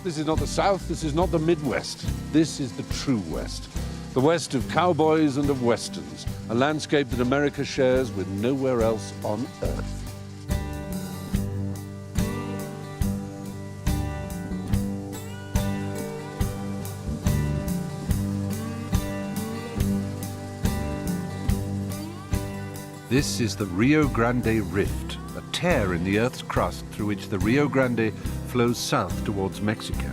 This is not the South, this is not the Midwest. This is the true West. The West of cowboys and of westerns, a landscape that America shares with nowhere else on Earth. This is the Rio Grande Rift, a tear in the Earth's crust through which the Rio Grande flows south towards Mexico.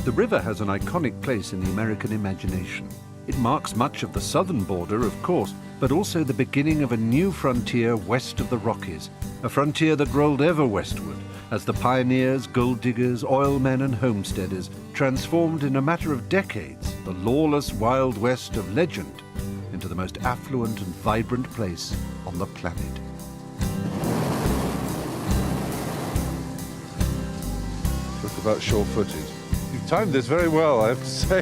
The river has an iconic place in the American imagination. It marks much of the southern border, of course, but also the beginning of a new frontier west of the Rockies, a frontier that rolled ever westward as the pioneers, gold diggers, oilmen and homesteaders transformed in a matter of decades the lawless Wild West of legend into the most affluent and vibrant place on the planet. Talk about sure-footed. You've timed this very well, I have to say.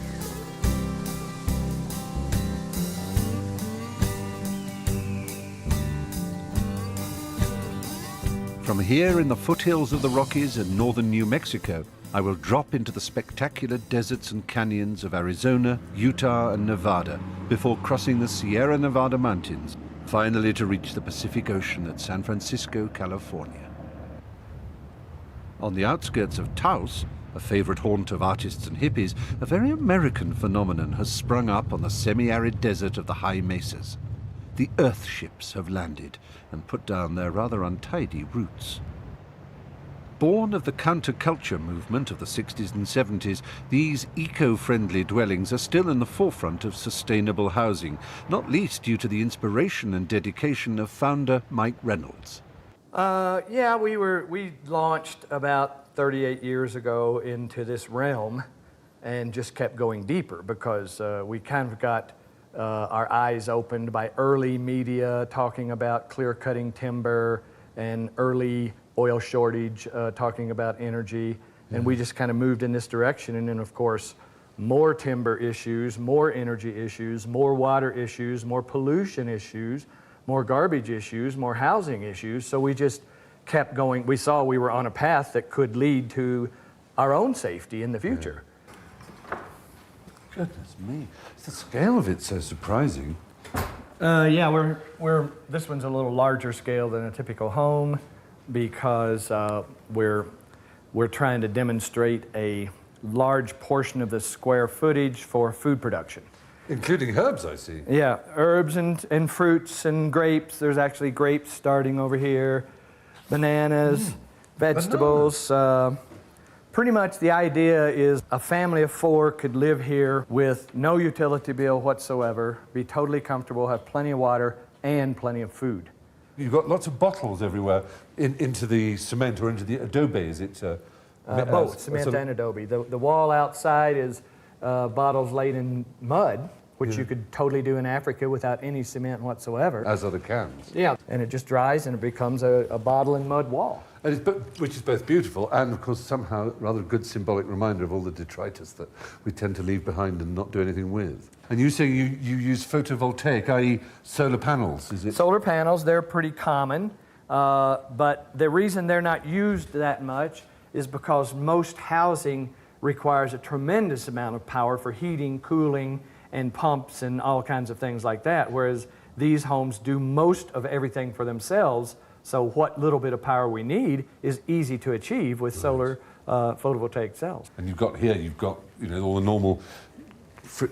From here in the foothills of the Rockies in northern New Mexico, I will drop into the spectacular deserts and canyons of Arizona, Utah and Nevada before crossing the Sierra Nevada mountains, finally to reach the Pacific Ocean at San Francisco, California. On the outskirts of Taos, a favorite haunt of artists and hippies, a very American phenomenon has sprung up on the semi-arid desert of the high mesas. The Earthships have landed and put down their rather untidy roots. Born of the counterculture movement of the 60s and 70s, these eco-friendly dwellings are still in the forefront of sustainable housing, not least due to the inspiration and dedication of founder Mike Reynolds. Yeah, we launched about 38 years ago into this realm and just kept going deeper because we kind of got our eyes opened by early media talking about clear-cutting timber and early oil shortage, talking about energy, and we just kind of moved in this direction. And then, of course, more timber issues, more energy issues, more water issues, more pollution issues, more garbage issues, more housing issues. So we just kept going. We saw we were on a path that could lead to our own safety in the future. Goodness me, the scale of it's so surprising. Yeah, this one's a little larger scale than a typical home because we're trying to demonstrate a large portion of the square footage for food production. Including herbs, I see. Yeah, herbs and fruits and grapes. There's actually grapes starting over here, bananas, vegetables. Pretty much the idea is a family of 4 could live here with no utility bill whatsoever, be totally comfortable, have plenty of water and plenty of food. You've got lots of bottles everywhere into the cement or into the adobe, is it? Both, cement and adobe. The wall outside is bottles laid in mud, which you could totally do in Africa without any cement whatsoever. As are the cans. Yeah, and it just dries and it becomes a bottle and mud wall. And which is both beautiful and, of course, somehow rather a good symbolic reminder of all the detritus that we tend to leave behind and not do anything with. And you say you use photovoltaic, i.e. solar panels, is it? Solar panels, they're pretty common, but the reason they're not used that much is because most housing requires a tremendous amount of power for heating, cooling, and pumps and all kinds of things like that, whereas these homes do most of everything for themselves. So what little bit of power we need is easy to achieve with solar photovoltaic cells. And you've got all the normal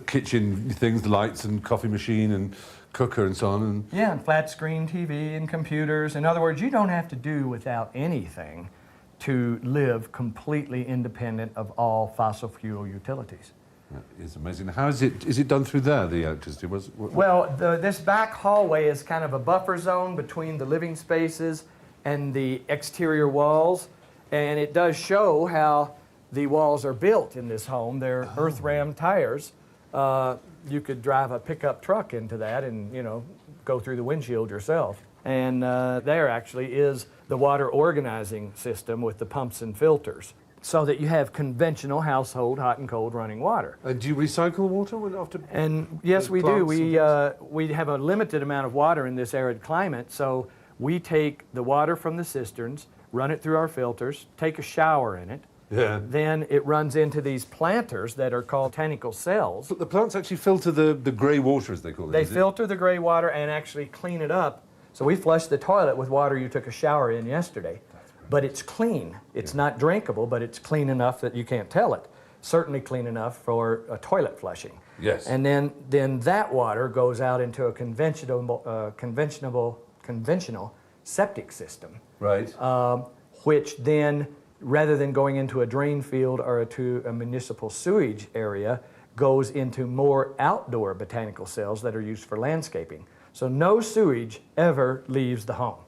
kitchen things, the lights and coffee machine and cooker and so on. And yeah, and flat screen TV and computers. In other words, you don't have to do without anything to live completely independent of all fossil fuel utilities. That is amazing. How is it done through there, the electricity? Well, this back hallway is kind of a buffer zone between the living spaces and the exterior walls, and it does show how the walls are built in this home. They're earth ram tires. You could drive a pickup truck into that and, go through the windshield yourself. And there actually is the water organizing system with the pumps and filters, so that you have conventional household hot and cold running water. And do you recycle water after? And yes, we do. We have a limited amount of water in this arid climate, so we take the water from the cisterns, run it through our filters, take a shower in it, Yeah. then it runs into these planters that are called botanical cells. But the plants actually filter the grey water, as they call it. They is it? filter the gray water and actually clean it up. So we flush the toilet with water you took a shower in yesterday. But it's clean. It's not drinkable, but it's clean enough that you can't tell it. Certainly clean enough for a toilet flushing. Yes. And then that water goes out into a conventional septic system. Right. Which then, rather than going into a drain field or to a municipal sewage area, goes into more outdoor botanical cells that are used for landscaping. So no sewage ever leaves the home.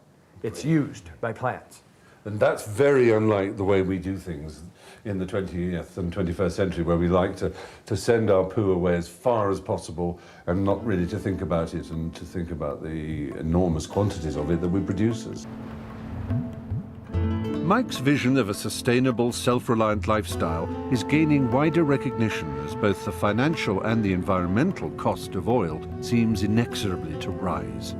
It's used by plants. And that's very unlike the way we do things in the 20th and 21st century, where we like to send our poo away as far as possible and not really to think about it and to think about the enormous quantities of it that we produce. Mike's vision of a sustainable, self-reliant lifestyle is gaining wider recognition as both the financial and the environmental cost of oil seems inexorably to rise.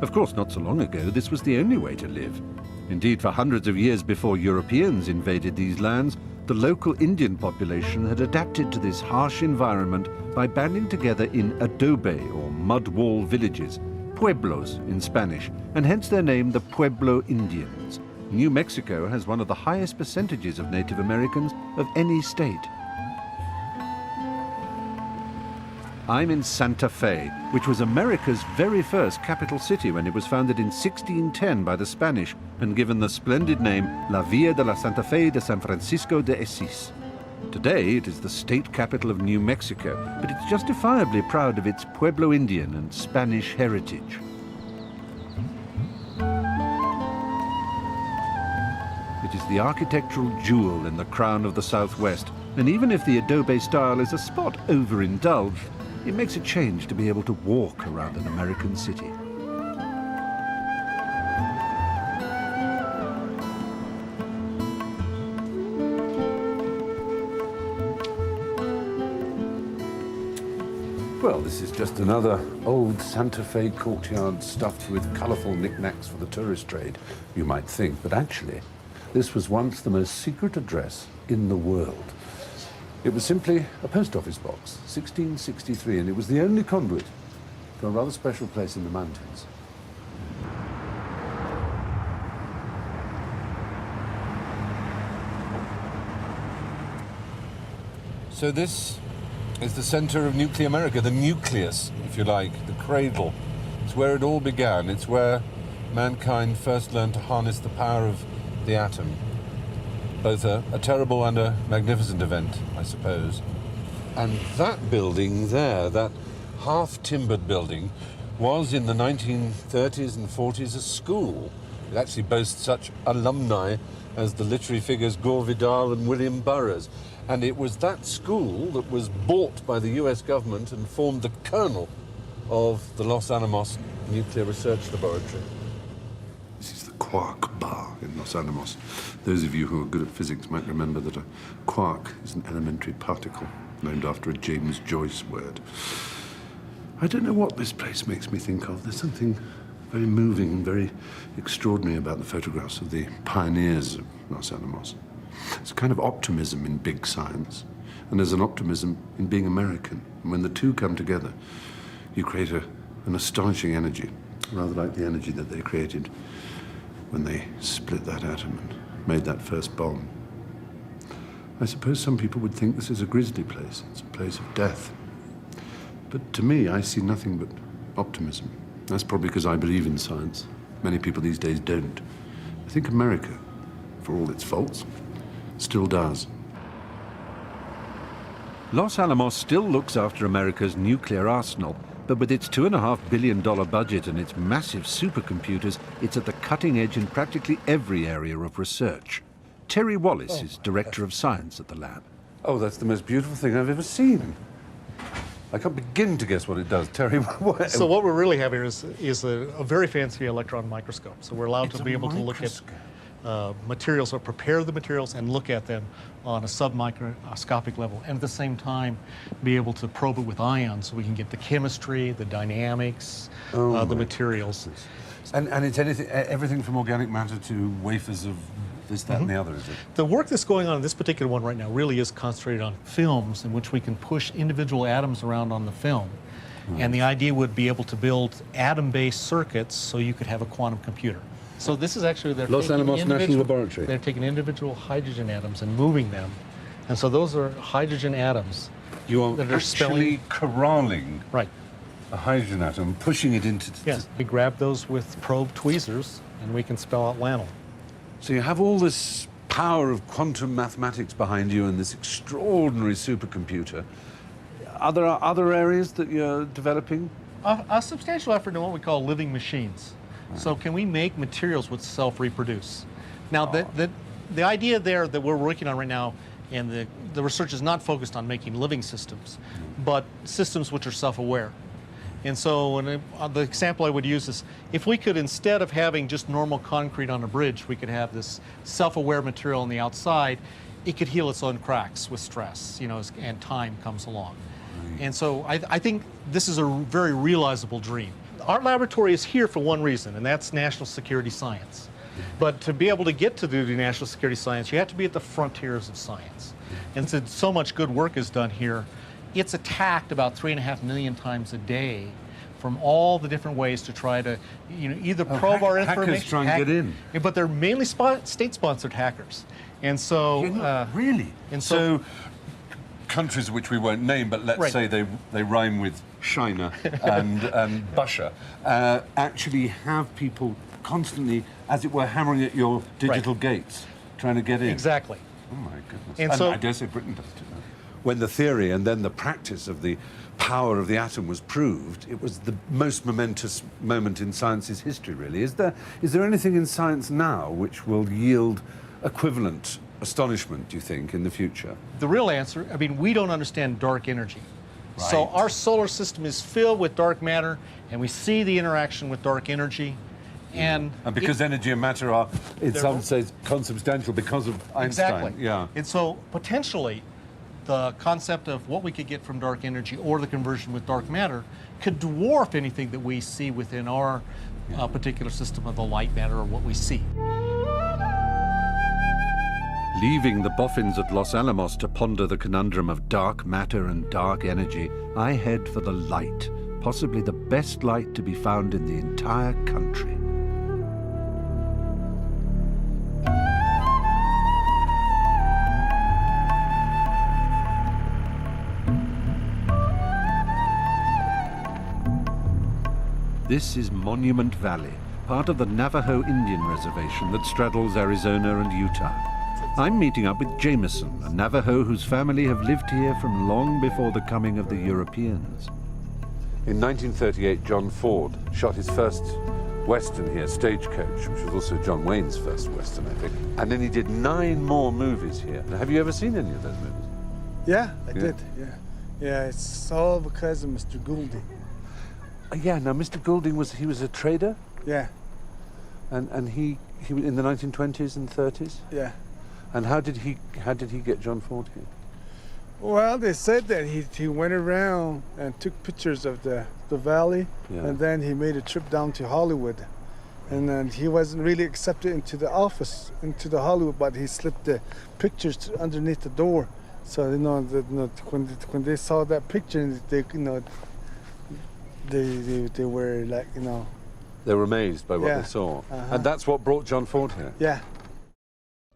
Of course, not so long ago, this was the only way to live. Indeed, for hundreds of years before Europeans invaded these lands, the local Indian population had adapted to this harsh environment by banding together in adobe or mud wall villages, pueblos in Spanish, and hence their name, the Pueblo Indians. New Mexico has one of the highest percentages of Native Americans of any state. I'm in Santa Fe, which was America's very first capital city when it was founded in 1610 by the Spanish and given the splendid name La Villa de la Santa Fe de San Francisco de Asís. Today it is the state capital of New Mexico, but it's justifiably proud of its Pueblo Indian and Spanish heritage. It is the architectural jewel in the crown of the Southwest, and even if the adobe style is a spot overindulged, it makes a change to be able to walk around an American city. Well, this is just another old Santa Fe courtyard stuffed with colourful knickknacks for the tourist trade, you might think, but actually, this was once the most secret address in the world. It was simply a post office box, 1663, and it was the only conduit to a rather special place in the mountains. So this is the center of nuclear America, the nucleus, if you like, the cradle. It's where it all began. It's where mankind first learned to harness the power of the atom. Both a terrible and a magnificent event, I suppose. And that building there, that half-timbered building, was in the 1930s and 40s a school. It actually boasts such alumni as the literary figures Gore Vidal and William Burroughs. And it was that school that was bought by the US government and formed the kernel of the Los Alamos Nuclear Research Laboratory. This is the quark bar in Los Alamos. Those of you who are good at physics might remember that a quark is an elementary particle named after a James Joyce word. I don't know what this place makes me think of. There's something very moving and very extraordinary about the photographs of the pioneers of Los Alamos. There's a kind of optimism in big science, and there's an optimism in being American. And when the two come together, you create an astonishing energy, rather like the energy that they created when they split that atom and made that first bomb. I suppose some people would think this is a grisly place. It's a place of death. But to me, I see nothing but optimism. That's probably because I believe in science. Many people these days don't. I think America, for all its faults, still does. Los Alamos still looks after America's nuclear arsenal, but with its $2.5 billion budget and its massive supercomputers, it's at the cutting edge in practically every area of research. Terry Wallace is Director of Science at the lab. Oh, that's the most beautiful thing I've ever seen. I can't begin to guess what it does. Terry, what? So what we're really having is a very fancy electron microscope. So we're allowed to be able to look at materials, or prepare the materials and look at them on a submicroscopic level, and at the same time be able to probe it with ions so we can get the chemistry, the dynamics, the materials. And it's everything from organic matter to wafers of this, that, and the other, is it? The work that's going on in this particular one right now really is concentrated on films in which we can push individual atoms around on the film. And the idea would be able to build atom-based circuits so you could have a quantum computer. So this is actually Los Alamos National Laboratory. They're taking individual hydrogen atoms and moving them. And so those are hydrogen atoms. You are that are actually corralling Right. a hydrogen atom, pushing it into... Yes. We grab those with probe tweezers and we can spell out lanol. So you have all this power of quantum mathematics behind you and this extraordinary supercomputer. Are there other areas that you're developing? A substantial effort in what we call living machines. Right. So can we make materials which self-reproduce? Now, the idea there that we're working on right now, and the research is not focused on making living systems, but systems which are self-aware. And so the example I would use is, if we could, instead of having just normal concrete on a bridge, we could have this self-aware material on the outside, it could heal its own cracks with stress, and time comes along. And so I think this is a very realizable dream. Our laboratory is here for one reason, and that's national security science. But to be able to get to do national security science, you have to be at the frontiers of science. And since so much good work is done here, it's attacked about 3.5 million times a day from all the different ways to try to, either probe our information. Hackers try and get in. But they're mainly state-sponsored hackers. And so... really? And so countries which we won't name, but let's say they rhyme with China and Bussia, actually have people constantly, as it were, hammering at your digital gates, trying to get in. Exactly. Oh my goodness. And so I dare say Britain does too. When the theory and then the practice of the power of the atom was proved, it was the most momentous moment in science's history, really. Is there anything in science now which will yield equivalent astonishment, do you think, in the future? The real answer, we don't understand dark energy. Right. So our solar system is filled with dark matter, and we see the interaction with dark energy. And because energy and matter are, in some sense, consubstantial because of Einstein. Exactly. Yeah. And so potentially, the concept of what we could get from dark energy or the conversion with dark matter could dwarf anything that we see within our particular system of the light matter or what we see. Leaving the boffins at Los Alamos to ponder the conundrum of dark matter and dark energy, I head for the light, possibly the best light to be found in the entire country. This is Monument Valley, part of the Navajo Indian Reservation that straddles Arizona and Utah. I'm meeting up with Jameson, a Navajo whose family have lived here from long before the coming of the Europeans. In 1938, John Ford shot his first Western here, Stagecoach, which was also John Wayne's first Western, I think. And then he did 9 more movies here. Have you ever seen any of those movies? Yeah, I did, yeah. Yeah, it's all because of Mr. Goulding. Yeah, now Mr. Goulding was a trader? Yeah. And he was in the 1920s and 30s? Yeah. And how did he get John Ford here? Well, they said that he went around and took pictures of the valley, and then he made a trip down to Hollywood. And then he wasn't really accepted into the office, into the Hollywood, but he slipped the pictures underneath the door. So, when they saw that picture, they were like, They were amazed by what they saw. And that's what brought John Ford here? Yeah.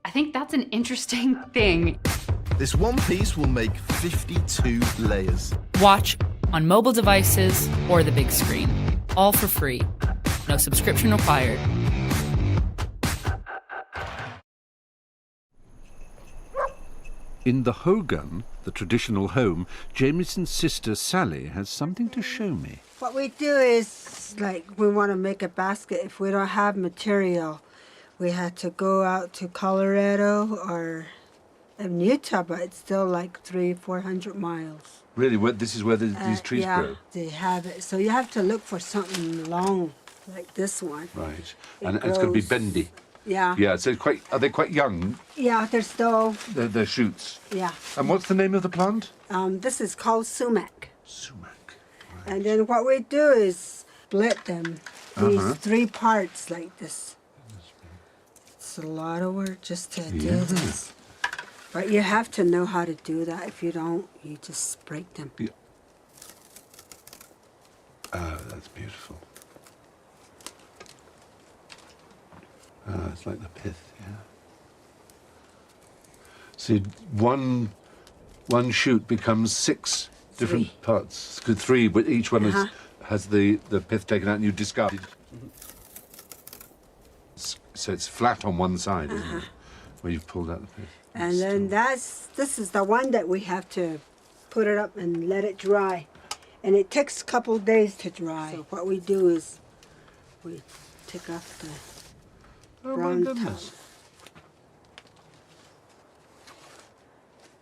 I think that's an interesting thing. This one piece will make 52 layers. Watch on mobile devices or the big screen. All for free. No subscription required. In the hogan, the traditional home, Jameson's sister Sally has something to show me. What we do is, we want to make a basket. If we don't have material, we had to go out to Colorado or in Utah, but it's still 300-400 miles. Really? This is where these trees grow? Yeah, they have it. So you have to look for something long, like this one. Right. And it's going to be bendy. Yeah. Yeah, so are they quite young? Yeah, they're still... They're shoots? Yeah. And what's the name of the plant? This is called sumac. Sumac. Right. And then what we do is split them these 3 parts like this. It's a lot of work just to do this. But you have to know how to do that. If you don't, you just break them. Yeah. Oh, that's beautiful. Ah, it's like the pith, yeah. See, one shoot becomes 6 different 3. parts. 3, but each one has the pith taken out and you discard it. So it's flat on one side, isn't it? Where you've pulled out the pith. And then this is the one that we have to put it up and let it dry. And it takes a couple of days to dry. So what we do is we take off the brown top.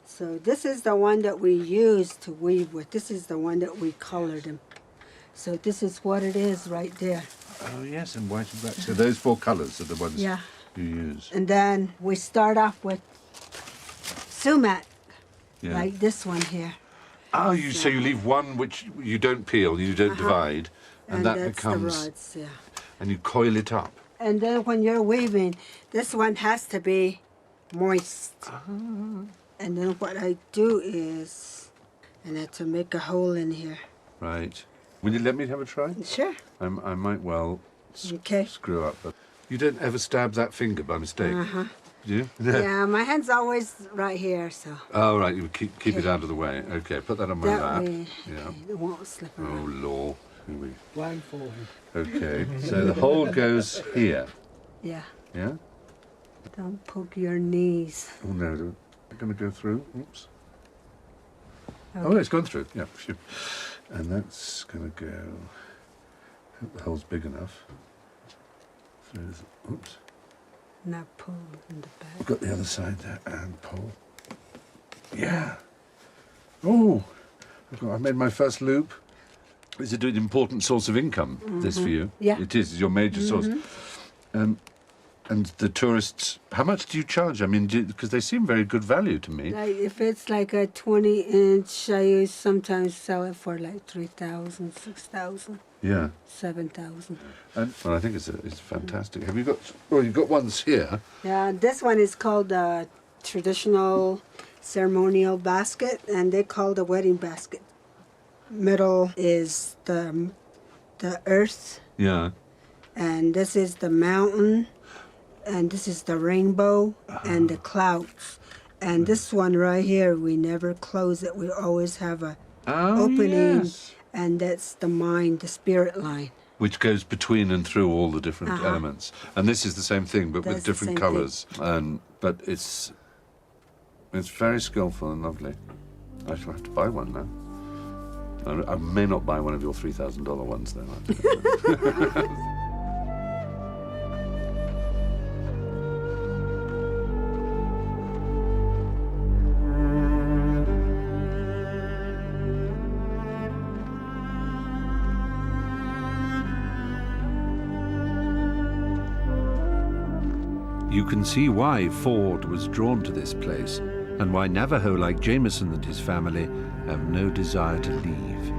So this is the one that we use to weave with. This is the one that we colored them. So this is what it is right there. Oh, yes, and white and black. So those 4 colours are the ones you use. And then we start off with sumac, Yeah. like this one here. Oh, so you leave one which you don't peel, you don't divide, and that that's becomes... the rods, yeah. And you coil it up. And then when you're weaving, this one has to be moist. And then what I do is, and I have to make a hole in here. Right. Will you let me have a try? Sure. I might well Okay. screw up, but you don't ever stab that finger by mistake, do you? Yeah, my hand's always right here, so Oh, right, you keep it out of the way. Okay, put that on my that lap. way Yeah. it won't slip Oh, around. law. Here we... Blindfold him. Okay, so the hole goes here, Yeah, yeah? don't poke your knees. Oh, no, I'm going to go through. Oops. Oh, it's gone through. Yeah, phew. And that's going to go... I hope the hole's big enough. Through this... Oops. Now pull in the I've back. got the other side there and pull. Yeah. Oh, I've made my first loop. Is it an important source of income, this for you? Yeah. It is, your major source. And the tourists, how much do you charge? I mean, because they seem very good value to me. Like if it's like a 20-inch, I sometimes sell it for like 3,000, 6,000, Yeah. 7,000. And well, I think it's fantastic. Have you got, well, you've got ones here. Yeah, this one is called the traditional ceremonial basket, and they call the wedding basket. Middle is the earth, Yeah. and this is the mountain, and this is the rainbow and the clouds. And this one right here, we never close it. We always have a opening, yes. and that's the mind, the spirit line. Which goes between and through all the different elements. And this is the same thing, but That's with the different same thing. colours. But it's very skillful and lovely. I shall have to buy one now. I may not buy one of your $3,000 ones, though. You can see why Ford was drawn to this place, and why Navajo like Jameson and his family have no desire to leave.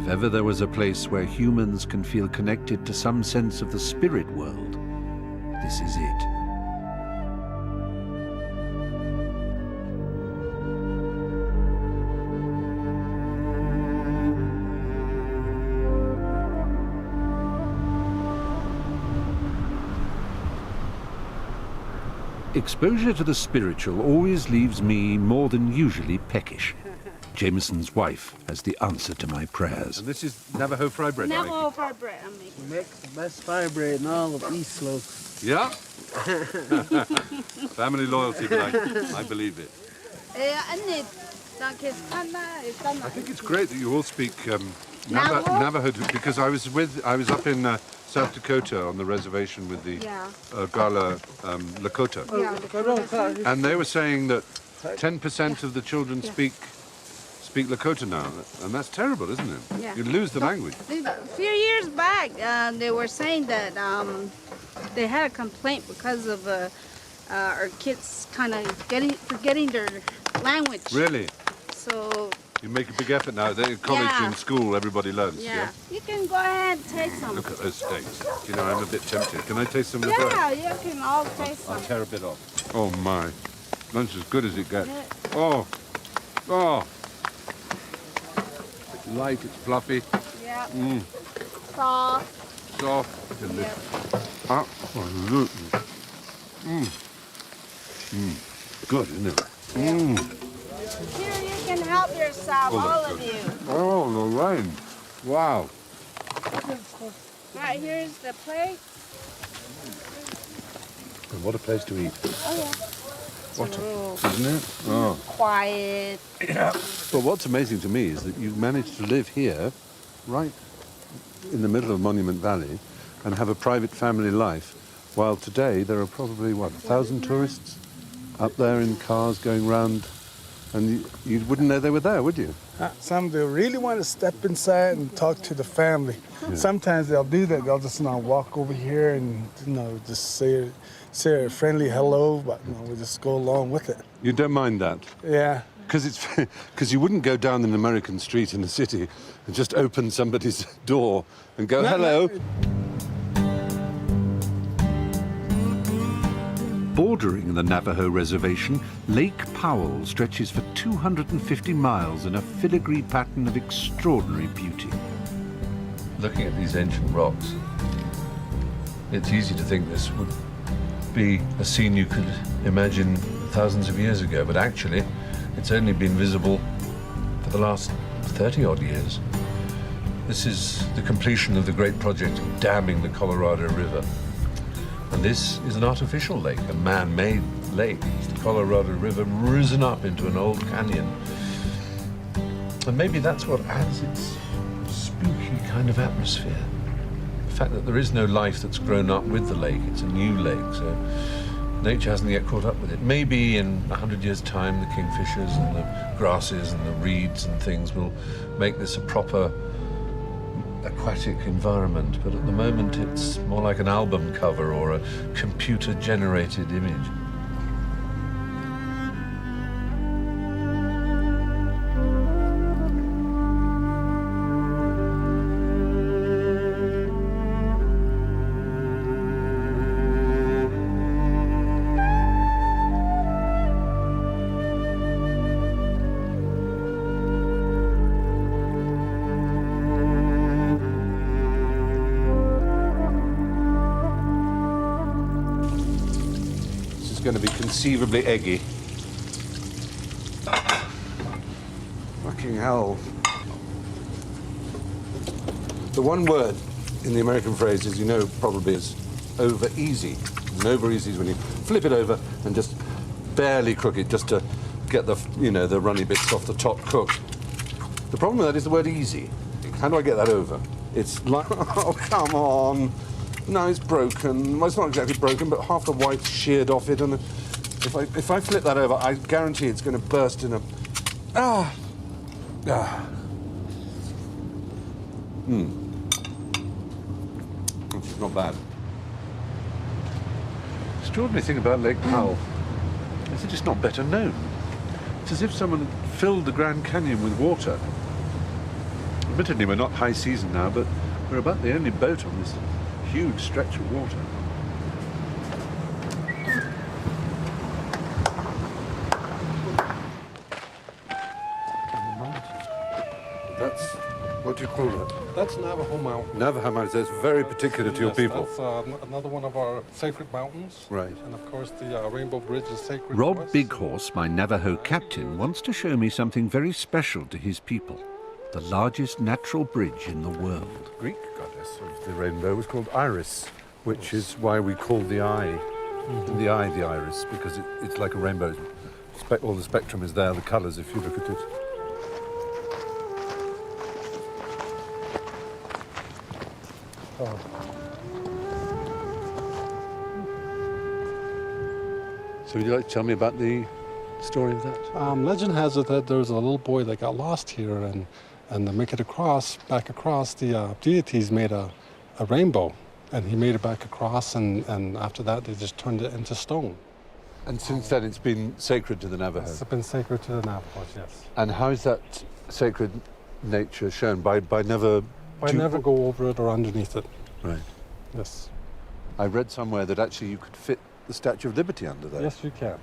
If ever there was a place where humans can feel connected to some sense of the spirit world, this is it. Exposure to the spiritual always leaves me more than usually peckish. Jameson's wife has the answer to my prayers. And this is Navajo fry bread. Navajo fry bread I'm making. We make the best fire bread in all of East Slope. Yeah? Family loyalty, but I believe it. I think it's great that you all speak Navajo, because I was up in South Dakota on the reservation with the Gala Lakota. And they were saying that 10% of the children speak Lakota now, and that's terrible, isn't it? Yeah. You lose the language. A few years back, they were saying that they had a complaint because of our kids kind of forgetting their language. Really? So, You make a big effort now. At college Yeah. and school, everybody learns. yeah. You can go ahead and take some. Look at those steaks. You know, I'm a bit tempted. Can I taste some of the bread? Yeah, you can all taste I'll some. tear a bit off. Oh my. That's as good as it gets. Yeah. Oh. Oh. It's light, it's fluffy, Yeah. Mm. Soft. soft, delicious. Absolutely. Good, isn't it? Here you can help yourself, all of you. Oh, Lorraine. Wow. Right, here's the plate. And what a place to eat. Oh, yeah. What Ooh. isn't it? Oh. Quiet. But what's amazing to me is that you managed to live here, right in the middle of Monument Valley, and have a private family life, while today there are probably, what, 1,000 tourists up there in cars going round, and you wouldn't know they were there, would you? Some they really want to step inside and talk to the family. Sometimes they'll do that. They'll just walk over here and just say a friendly hello, but we just go along with it. You don't mind that? Yeah. Because you wouldn't go down an American street in a city and just open somebody's door and go, hello. Bordering the Navajo reservation, Lake Powell stretches for 250 miles in a filigree pattern of extraordinary beauty. Looking at these ancient rocks, it's easy to think this would be a scene you could imagine thousands of years ago, but actually it's only been visible for the last 30-odd years. This is the completion of the great project of damming the Colorado River. And this is an artificial lake, a man-made lake. It's the Colorado River risen up into an old canyon. And maybe that's what adds its spooky kind of atmosphere. The fact that there is no life that's grown up with the lake. It's a new lake, so nature hasn't yet caught up with it. Maybe in 100 years' time, the kingfishers and the grasses and the reeds and things will make this a proper aquatic environment, but at the moment it's more like an album cover or a computer-generated image. Going to be conceivably eggy. Fucking hell. The one word in the American phrase, as you know, probably is over easy. And over easy is when you flip it over and just barely cook it just to get the, the runny bits off the top cooked. The problem with that is the word easy. How do I get that over? It's like, oh, come on. No, it's broken. Well, it's not exactly broken, but half the white's sheared off it, and if I flip that over, I guarantee it's going to burst in a... It's not bad. The extraordinary thing about Lake Powell is it's just not better known. It's as if someone had filled the Grand Canyon with water. Admittedly, we're not high season now, but we're about the only boat on this huge stretch of water. That's, what do you call that? That's Navajo Mountain. Navajo Mountain, that's very particular to your people. That's another one of our sacred mountains. Right. And of course the Rainbow Bridge is sacred. Rob Bighorse, my Navajo captain, wants to show me something very special to his people. The largest natural bridge in the world. Greek goddess of the rainbow was called Iris, which is why we call the eye, the iris, because it's like a rainbow. All the spectrum is there, the colours, if you look at it. So would you like to tell me about the story of that? Legend has it that there was a little boy that got lost here, and to make it back across, the deities made a rainbow, and he made it back across, and after that they just turned it into stone. And since then, it's been sacred to the Navajo. It's been sacred to the Navajos, yes. And how is that sacred nature shown? By never... I never go over it or underneath it. Right. Yes. I read somewhere that actually you could fit the Statue of Liberty under there. Yes, you can.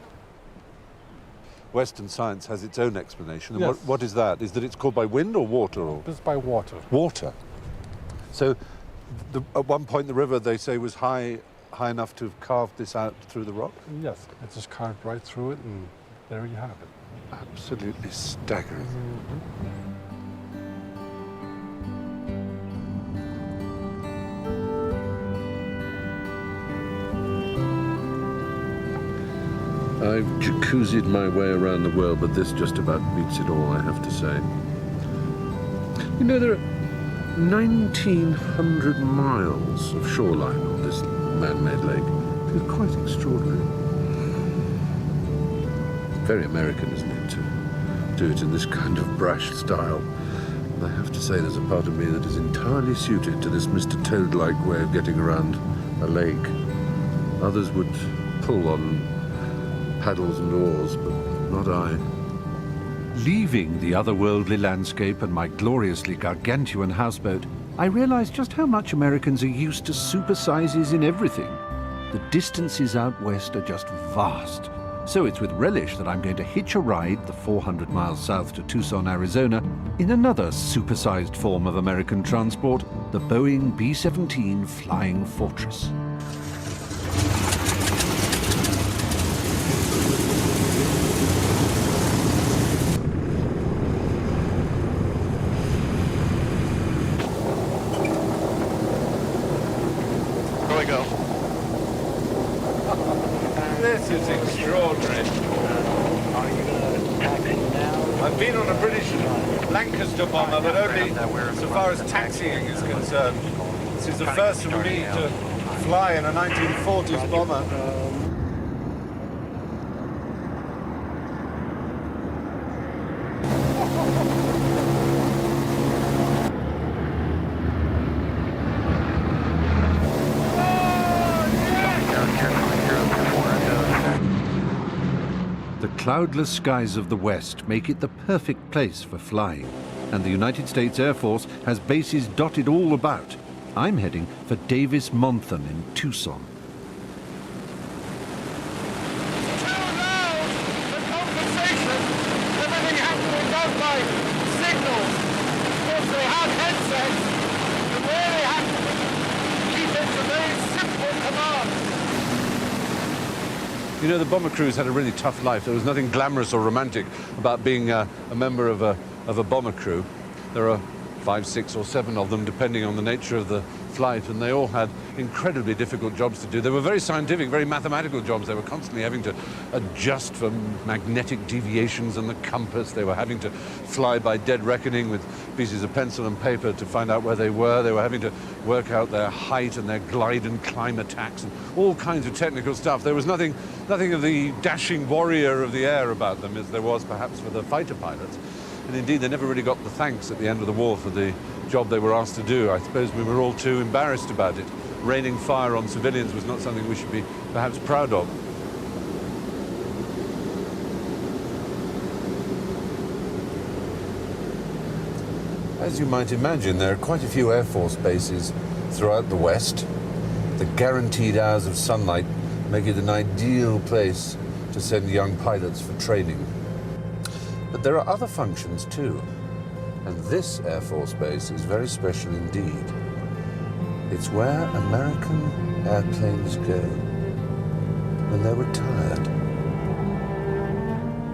Western science has its own explanation. And Yes. what is that? Is that it's called by wind or water? Or It's by water. water. So at one point the river, they say, was high enough to have carved this out through the rock? Yes, it just carved right through it, and there you have it. Absolutely staggering. I've jacuzzied my way around the world, but this just about beats it all, I have to say. You know, there are 1,900 miles of shoreline on this man-made lake. It's quite extraordinary. Very American, isn't it, to do it in this kind of brash style. And I have to say there's a part of me that is entirely suited to this Mr. Toad-like way of getting around a lake. Others would pull on paddles and oars, but not I. Leaving the otherworldly landscape and my gloriously gargantuan houseboat, I realized just how much Americans are used to supersizes in everything. The distances out west are just vast. So it's with relish that I'm going to hitch a ride the 400 miles south to Tucson, Arizona, in another supersized form of American transport, the Boeing B-17 Flying Fortress. This is extraordinary. I've been on a British Lancaster bomber, but only so far as taxiing is concerned. This is the first for me to fly in a 1940s bomber. The cloudless skies of the West make it the perfect place for flying, and the United States Air Force has bases dotted all about. I'm heading for Davis-Monthan in Tucson. You know, the bomber crews had a really tough life. There was nothing glamorous or romantic about being a member of a bomber crew. There are 5, 6, or 7 of them, depending on the nature of the flight, and they all had incredibly difficult jobs to do. They were very scientific, very mathematical jobs. They were constantly having to adjust for magnetic deviations and the compass. They were having to fly by dead reckoning with pieces of pencil and paper to find out where they were. They were having to work out their height and their glide and climb attacks and all kinds of technical stuff. There was nothing of the dashing warrior of the air about them as there was perhaps for the fighter pilots. And indeed, they never really got the thanks at the end of the war for the job they were asked to do. I suppose we were all too embarrassed about it. Raining fire on civilians was not something we should be perhaps proud of. As you might imagine, there are quite a few Air Force bases throughout the West. The guaranteed hours of sunlight make it an ideal place to send young pilots for training. But there are other functions too. And this Air Force Base is very special indeed. It's where American airplanes go when they're retired.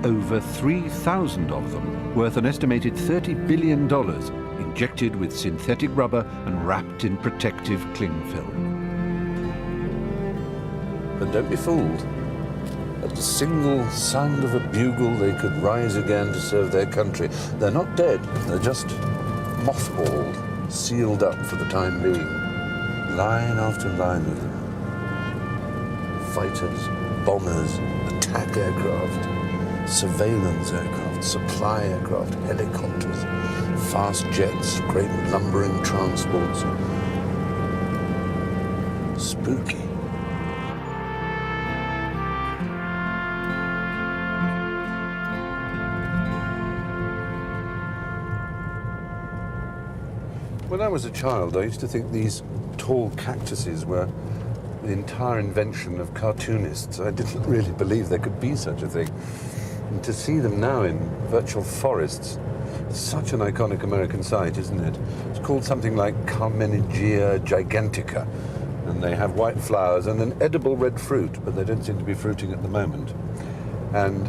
Over 3,000 of them, worth an estimated $30 billion, injected with synthetic rubber and wrapped in protective cling film. But don't be fooled. At the single sound of a bugle, they could rise again to serve their country. They're not dead, they're just mothballed, sealed up for the time being. Line after line of them. Fighters, bombers, attack aircraft, surveillance aircraft, supply aircraft, helicopters, fast jets, great lumbering transports. Spooky. When I was a child, I used to think these tall cactuses were the entire invention of cartoonists. I didn't really believe there could be such a thing. And to see them now in virtual forests, it's such an iconic American sight, isn't it? It's called something like Carmenigea gigantica, and they have white flowers and an edible red fruit, but they don't seem to be fruiting at the moment. And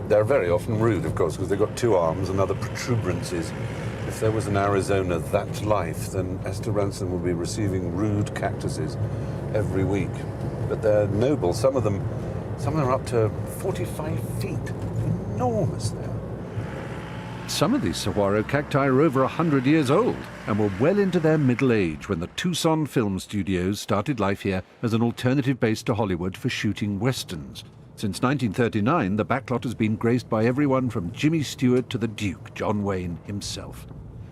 they're very often rude, of course, because they've got 2 arms and other protuberances. If there was an Arizona that life, then Esther Ransom would be receiving rude cactuses every week. But they're noble. Some of them are up to 45 feet. Enormous they are. Some of these saguaro cacti are over 100 years old and were well into their middle age when the Tucson Film Studios started life here as an alternative base to Hollywood for shooting westerns. Since 1939, the backlot has been graced by everyone from Jimmy Stewart to the Duke, John Wayne himself.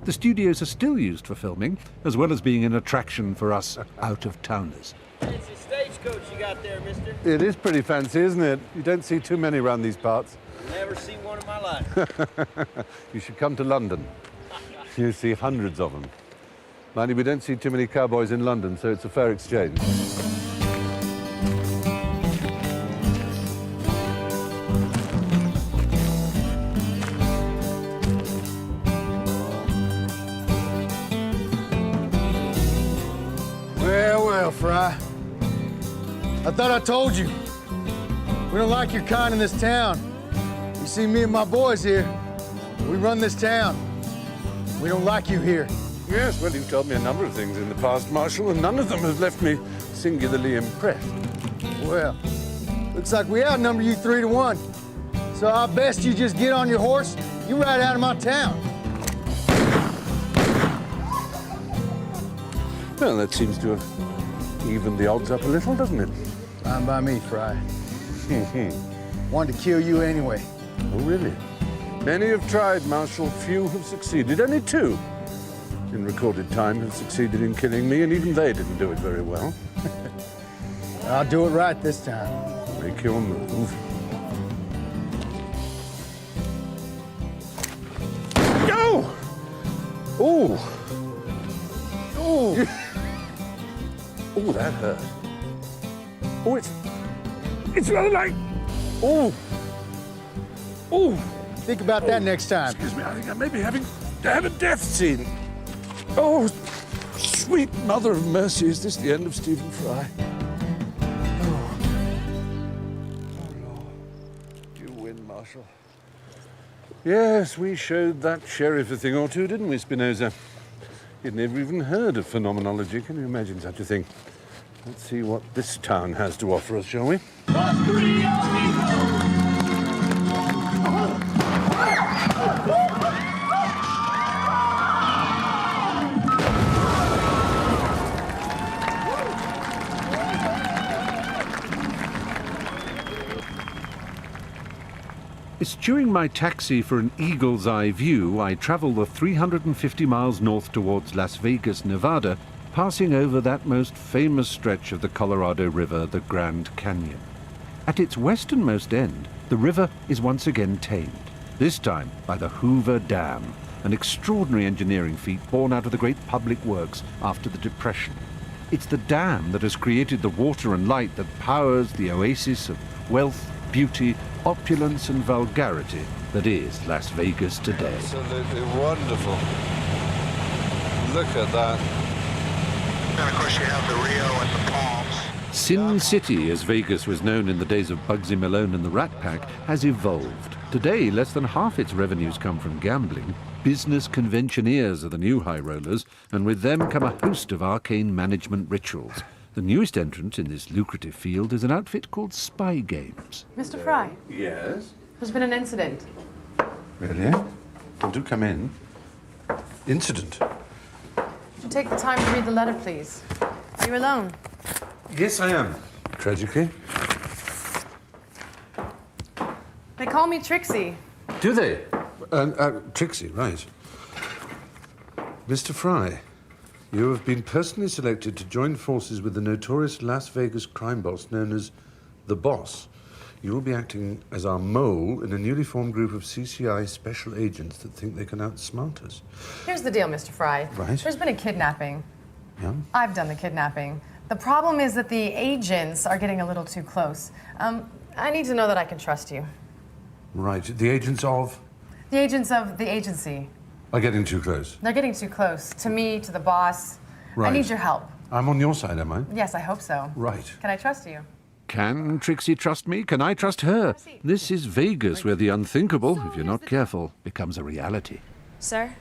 The studios are still used for filming, as well as being an attraction for us out-of-towners. It's a stagecoach you got there, mister. It is pretty fancy, isn't it? You don't see too many around these parts. Never seen one in my life. You should come to London. You see hundreds of them. Mind you, we don't see too many cowboys in London, so it's a fair exchange. Well, Fry. I thought I told you. We don't like your kind in this town. You see me and my boys here. We run this town. We don't like you here. Yes, well, you've told me a number of things in the past, Marshal, and none of them have left me singularly impressed. Well, looks like we outnumber you 3 to 1. So I best you just get on your horse, you ride out of my town. Well, that seems to have evened the odds up a little, doesn't it? Fine by me, Fry. Wanted to kill you anyway. Oh, really? Many have tried, Marshal. Few have succeeded. Only 2 in recorded time have succeeded in killing me, and even they didn't do it very well. I'll do it right this time. Make your move. Go! Oh! Oh! Oh, that hurt. Oh, it's rather like... Oh! Oh! Think about that next time. Excuse me, I think I may be having to have a death scene. Oh, sweet mother of mercy, is this the end of Stephen Fry? Oh. Oh, Lord. You win, Marshal. Yes, we showed that sheriff a thing or two, didn't we, Spinoza? He'd never even heard of phenomenology. Can you imagine such a thing? Let's see what this town has to offer us, shall we? It's during my taxi for an eagle's eye view I travel the 350 miles north towards Las Vegas, Nevada, passing over that most famous stretch of the Colorado River, the Grand Canyon. At its westernmost end, the river is once again tamed, this time by the Hoover Dam, an extraordinary engineering feat born out of the great public works after the Depression. It's the dam that has created the water and light that powers the oasis of wealth, beauty, opulence and vulgarity that is Las Vegas today. Absolutely wonderful. Look at that. And of course you have the Rio and the Palms. Sin City, as Vegas was known in the days of Bugsy Malone and the Rat Pack, has evolved. Today, less than half its revenues come from gambling. Business conventioneers are the new high rollers, and with them come a host of arcane management rituals. The newest entrant in this lucrative field is an outfit called Spy Games. Mr. Fry? Yes? There's been an incident. Really? Well, do come in. Incident? Would you take the time to read the letter, please? Are you alone? Yes, I am. Tragically. They call me Trixie. Do they? Trixie, right. Mr. Fry, you have been personally selected to join forces with the notorious Las Vegas crime boss known as the Boss. You'll be acting as our mole in a newly formed group of CCI special agents that think they can outsmart us. Here's the deal, Mr. Fry. Right. There's been a kidnapping. Yeah? I've done the kidnapping. The problem is that the agents are getting a little too close. I need to know that I can trust you. Right. The agents of? The agents of the agency. Are getting too close. They're getting too close. To me, to the boss. Right. I need your help. I'm on your side, am I? Yes, I hope so. Right. Can I trust you? Can Trixie trust me? Can I trust her? This is Vegas, where the unthinkable, if you're not careful, becomes a reality. Sir,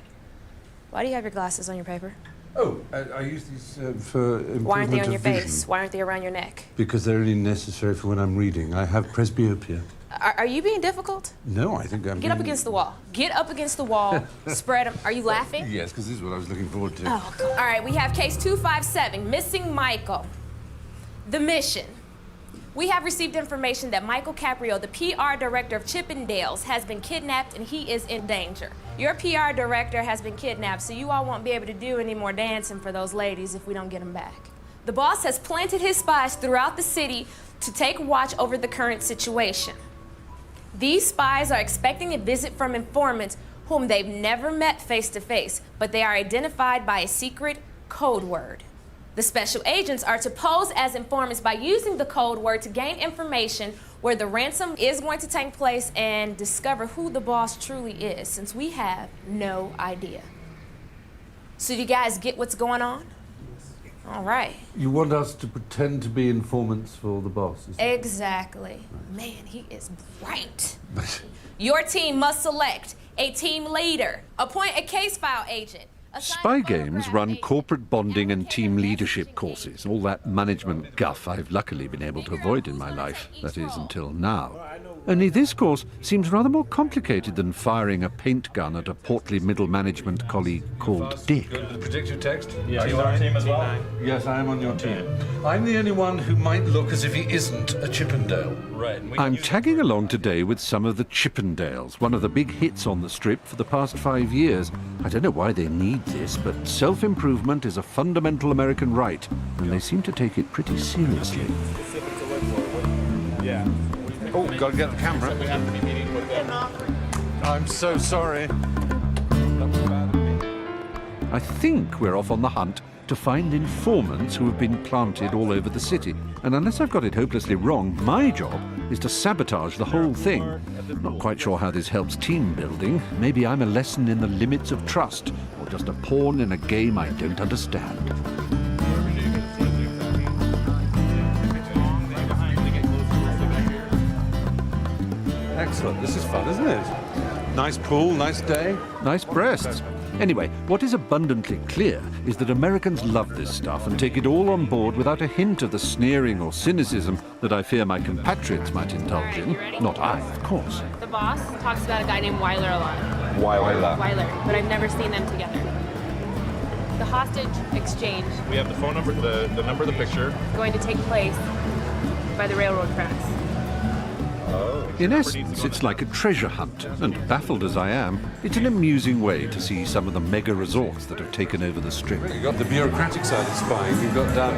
why do you have your glasses on your paper? Oh, I use these for improvement Why aren't they on of your vision. face? Why aren't they around your neck? Because they're only necessary for when I'm reading. I have presbyopia. Are you being difficult? No, I think I'm Get up against the wall. Get up against the wall. Spread them. Are you laughing? Yes, because this is what I was looking forward to. Oh, God. All right, we have case 257, missing Michael. The mission. We have received information that Michael Caprio, the PR director of Chippendales, has been kidnapped and he is in danger. Your PR director has been kidnapped, so you all won't be able to do any more dancing for those ladies if we don't get him back. The boss has planted his spies throughout the city to take watch over the current situation. These spies are expecting a visit from informants whom they've never met face to face, but they are identified by a secret code word. The special agents are to pose as informants by using the code word to gain information where the ransom is going to take place and discover who the boss truly is, since we have no idea. So do you guys get what's going on? All right. You want us to pretend to be informants for the boss? Is Exactly. Man, he is bright. Your team must select a team leader, appoint a case file agent. Spy games run corporate bonding and team leadership courses, all that management guff I've luckily been able to avoid in my life, that is, until now. Only this course seems rather more complicated than firing a paint gun at a portly middle management colleague called Dick. Predictive text? Are you on our team as well? Yes, I am on your team. I'm the only one who might look as if he isn't a Chippendale. Right. I'm tagging along today with some of the Chippendales, one of the big hits on the strip for the past 5 years. I don't know why they need this, but self-improvement is a fundamental American right, and they seem to take it pretty seriously. Yeah. Oh, gotta get the camera. We have to be meeting with them. I'm so sorry. I think we're off on the hunt to find informants who have been planted all over the city. And unless I've got it hopelessly wrong, my job is to sabotage the whole thing. Not quite sure how this helps team building. Maybe I'm a lesson in the limits of trust, or just a pawn in a game I don't understand. Excellent. This is fun, isn't it? Nice pool, nice day. Nice breasts. Anyway, what is abundantly clear is that Americans love this stuff and take it all on board without a hint of the sneering or cynicism that I fear my compatriots might indulge in. Not I, of course. The boss talks about a guy named Weiler a lot. Weiler. Weiler, but I've never seen them together. The hostage exchange We have the phone number, the number of the picture. is going to take place by the railroad tracks. In essence, it's like a treasure hunt, and baffled as I am, it's an amusing way to see some of the mega resorts that have taken over the strip. You've got the bureaucratic side of spying. You've got down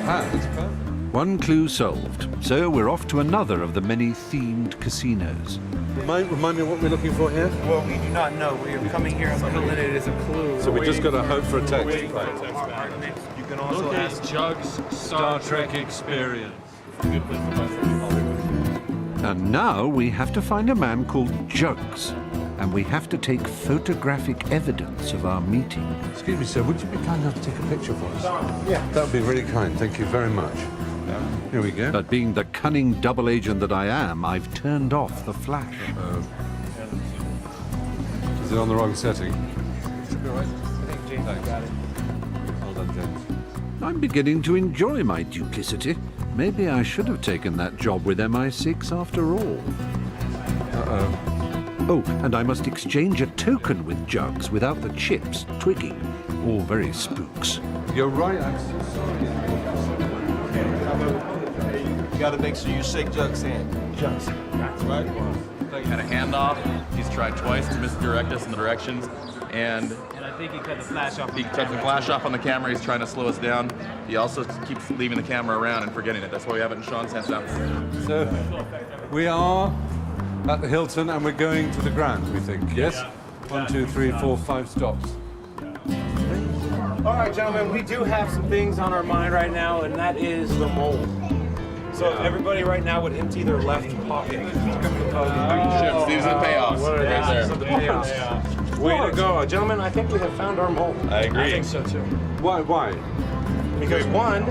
pat. It's perfect. One clue solved, so we're off to another of the many themed casinos. Remind me what we're looking for here? Well, we do not know. We are coming here and pulling it as a clue. So we just got to hope for a text. You can also ask Jug's Star Trek Experience. And now we have to find a man called Jugs, and we have to take photographic evidence of our meeting. Excuse me, sir, would you be kind enough to take a picture for us? Yeah. That would be really kind. Thank you very much. Here we go. But being the cunning double agent that I am, I've turned off the flash. Is it on the wrong setting? Should be all right. I think James got it. Well done, James. I'm beginning to enjoy my duplicity. Maybe I should have taken that job with MI6 after all. Oh, and I must exchange a token with Jugs without the chips twigging. All very spooks. You're right, I'm so sorry. You gotta make sure you shake Jug's hand. Jugs. That's right. Had a handoff. He's tried twice to misdirect us in the directions, and think he cut the flash off. He cut the flash off on the camera. He's trying to slow us down. He also keeps leaving the camera around and forgetting it. That's why we have it in Sean's hands now. So we are at the Hilton and we're going to the Grand, we think, yes? 1, 2, 3, 4, 5 stops. All right, gentlemen, we do have some things on our mind right now, and that is the mold. So everybody right now would empty their left pocket. These are the payoffs. What are right there. These are the payoffs. Way to go. Gentlemen, I think we have found our mold. I agree. I think so, too. Why? Because one,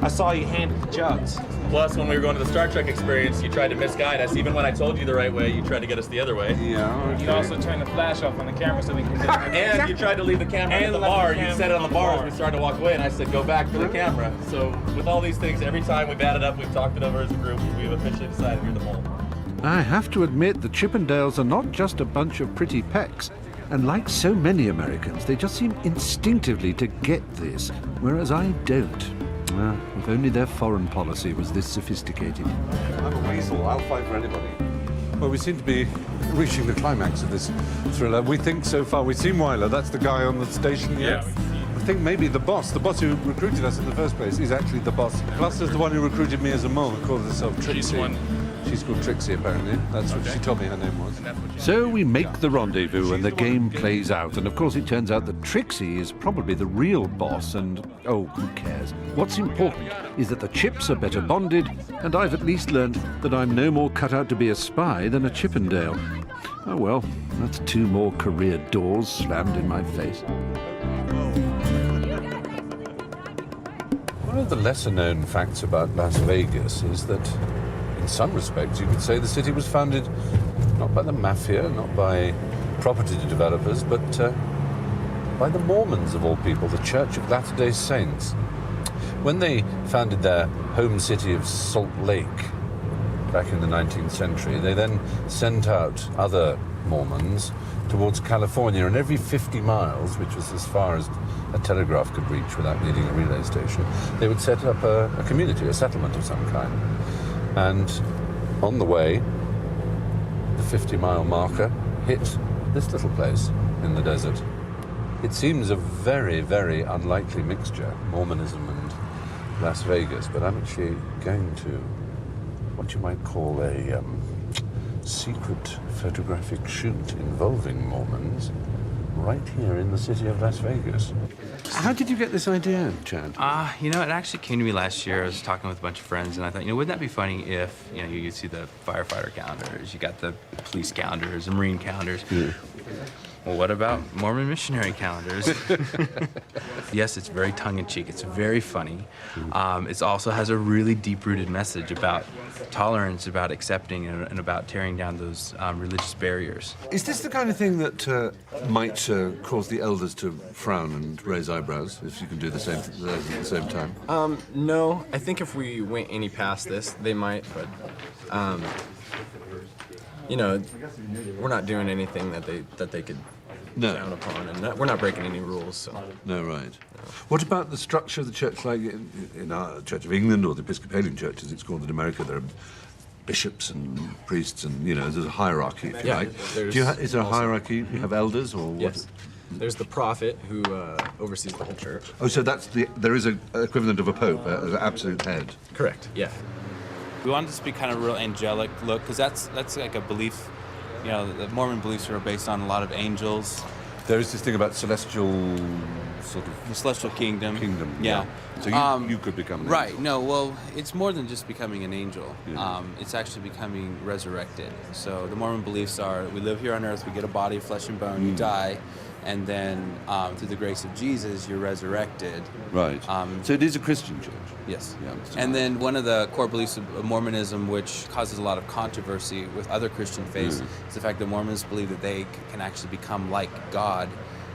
I saw you handed the jugs. Plus, when we were going to the Star Trek experience, you tried to misguide us. Even when I told you the right way, you tried to get us the other way. Yeah, okay. You also turned the flash off on the camera so we can get And you tried to leave the camera at the bar. You set it on the bar as we started to walk away, and I said, go back to the camera. So with all these things, every time we've added up, we've talked it over as a group, we've officially decided you're the mole. I have to admit the Chippendales are not just a bunch of pretty pecks. And like so many Americans, they just seem instinctively to get this, whereas I don't. If only their foreign policy was this sophisticated. I'm a weasel. I'll fight for anybody. Well, we seem to be reaching the climax of this thriller. We think so far. We've seen Weiler. That's the guy on the station here. I think maybe the boss who recruited us in the first place, is actually the boss. Plus, there's the one who recruited me as a mole, who calls herself Trixie. She's called Trixie, apparently. That's what she told me her name was. So we make the rendezvous and the game plays out. And of course, it turns out that Trixie is probably the real boss. And, oh, who cares? What's important is that the Chips are better bonded. And I've at least learned that I'm no more cut out to be a spy than a Chippendale. Oh, well, that's 2 more career doors slammed in my face. One of the lesser-known facts about Las Vegas is that in some respects, you could say the city was founded not by the mafia, not by property developers, but by the Mormons, of all people, the Church of Latter-day Saints. When they founded their home city of Salt Lake back in the 19th century, they then sent out other Mormons towards California, and every 50 miles, which was as far as a telegraph could reach without needing a relay station, they would set up a community, a settlement of some kind. And on the way, the 50-mile marker hit this little place in the desert. It seems a very, very unlikely mixture, Mormonism and Las Vegas, but I'm actually going to what you might call a secret photographic shoot involving Mormons right here in the city of Las Vegas. How did you get this idea, Chad? You know, it actually came to me last year. I was talking with a bunch of friends, and I thought, you know, wouldn't that be funny if, you know, you see the firefighter calendars, you got the police calendars, the Marine calendars. Yeah. Well, what about Mormon missionary calendars? Yes, it's very tongue-in-cheek. It's very funny. It also has a really deep-rooted message about tolerance, about accepting, and about tearing down those religious barriers. Is this the kind of thing that might cause the elders to frown and raise eyebrows, if you can do the same at the same time? No. I think if we went any past this, they might, but, you know, we're not doing anything that they could frown upon, and we're not breaking any rules, so. No, right. No. What about the structure of the church, like in our Church of England or the Episcopalian Church, as it's called in America? There are bishops and priests, and, you know, there's a hierarchy, if you like. Is there a hierarchy? You have elders, or what? Yes. There's the prophet who oversees the whole church. Oh, so there is an equivalent of a pope, an absolute head. Correct. Yeah. We wanted this to be kind of a real angelic look, because that's like a belief. You know, the Mormon beliefs are based on a lot of angels. There is this thing about celestial sort of... The celestial kingdom. Yeah. So you could become an right, angel. no, well, it's more than just becoming an angel. Yeah. It's actually becoming resurrected. So the Mormon beliefs are, we live here on earth, we get a body of flesh and bone, you die, and then through the grace of Jesus, you're resurrected. Right. So it is a Christian church? Yes. Yeah, and then one of the core beliefs of Mormonism, which causes a lot of controversy with other Christian faiths, is the fact that Mormons believe that they can actually become like God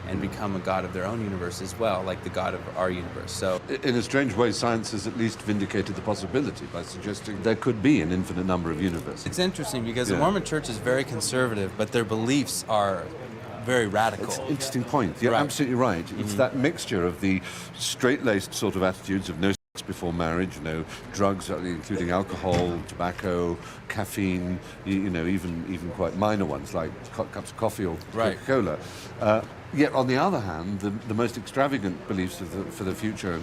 and become a god of their own universe as well, like the god of our universe. So, in a strange way, science has at least vindicated the possibility by suggesting there could be an infinite number of universes. It's interesting because the Mormon church is very conservative, but their beliefs are very radical. That's an interesting point. You're absolutely right. It's that mixture of the straight-laced sort of attitudes of no sex before marriage, no drugs, including alcohol, tobacco, caffeine, you know, even quite minor ones like cups of coffee or Coca-Cola. Yet, on the other hand, the most extravagant beliefs for the future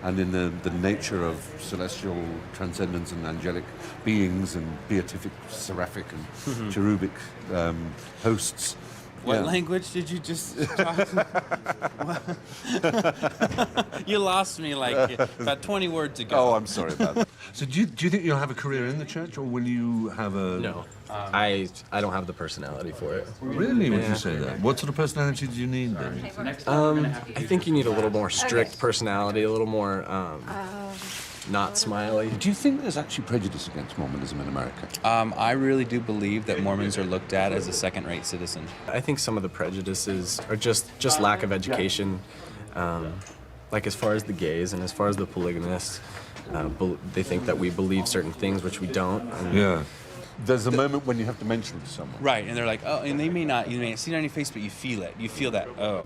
and in the nature of celestial transcendence and angelic beings and beatific, seraphic and cherubic hosts. What language did you just talk? You lost me like about 20 words ago. Oh, I'm sorry about that. So do you think you'll have a career in the church, or will you have a... No. I don't have the personality for it. Really? Would you say that? What sort of personality do you need then? I think you need a little more strict personality, a little more not smiley. Do you think there's actually prejudice against Mormonism in America? I really do believe that Mormons are looked at as a second-rate citizen. I think some of the prejudices are just lack of education. Like as far as the gays and as far as the polygamists, they think that we believe certain things which we don't. Yeah. There's a moment when you have to mention it to someone. Right, and they're like, oh, and you may not see it on your face, but you feel it. You feel that, oh.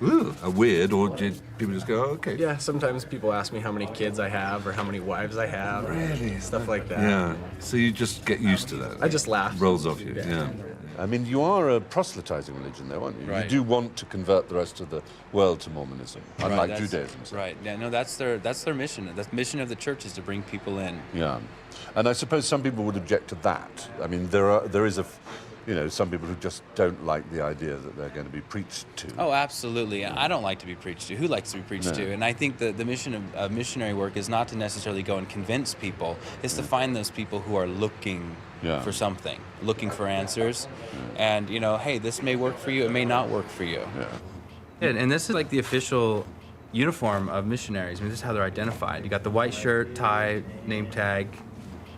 Ooh, weird, or did people just go, oh, okay? Yeah, sometimes people ask me how many kids I have or how many wives I have. Really? Stuff like that. Yeah, so you just get used to that. I just laugh. Rolls off you, yeah. I mean, you are a proselytizing religion, though, aren't you? Right. You do want to convert the rest of the world to Mormonism, unlike Judaism. So. Right, yeah, no, that's their mission. The mission of the church is to bring people in. Yeah, and I suppose some people would object to that. I mean, there is some people who just don't like the idea that they're going to be preached to. Oh, absolutely. I don't like to be preached to. Who likes to be preached to? And I think that the mission of missionary work is not to necessarily go and convince people. It's to find those people who are looking for something, looking for answers. And, hey, this may work for you, it may not work for you. And this is like the official uniform of missionaries. I mean, this is how they're identified. You got the white shirt, tie, name tag,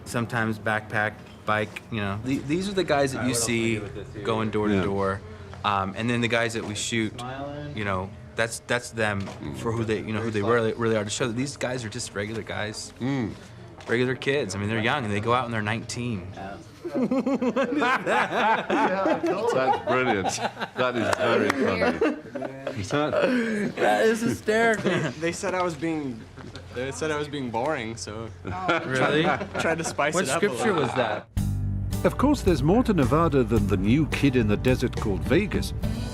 sometimes backpack, bike, These are the guys that you see going door to door. And then the guys that we shoot, that's them for who they really are, to show that these guys are just regular guys, regular kids. I mean, they're young and they go out and they're 19. That's brilliant. That is very funny. That is hysterical. They said I was being boring, so really tried to spice it up. What scripture was that? Of course, there's more to Nevada than the new kid in the desert called Vegas.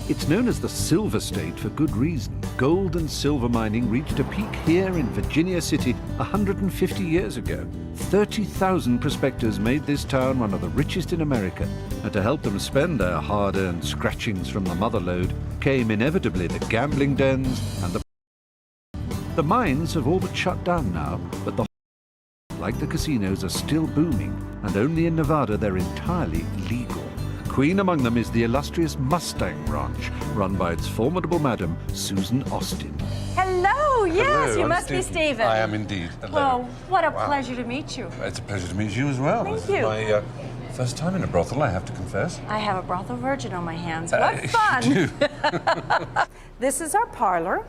It's known as the Silver State for good reason. Gold and silver mining reached a peak here in Virginia City 150 years ago. 30,000 prospectors made this town one of the richest in America. And to help them spend their hard-earned scratchings from the motherlode came inevitably the gambling dens and the mines have all but shut down now, but like the casinos, are still booming, and only in Nevada they're entirely legal. Queen among them is the illustrious Mustang Ranch, run by its formidable madam, Susan Austin. Hello, yes, Hello, you I'm must be Stephen. I am indeed. Hello. Well, what a pleasure to meet you. It's a pleasure to meet you as well. Thank This you. is my first time in a brothel, I have to confess. I have a brothel virgin on my hands. What fun! You do. This is our parlor,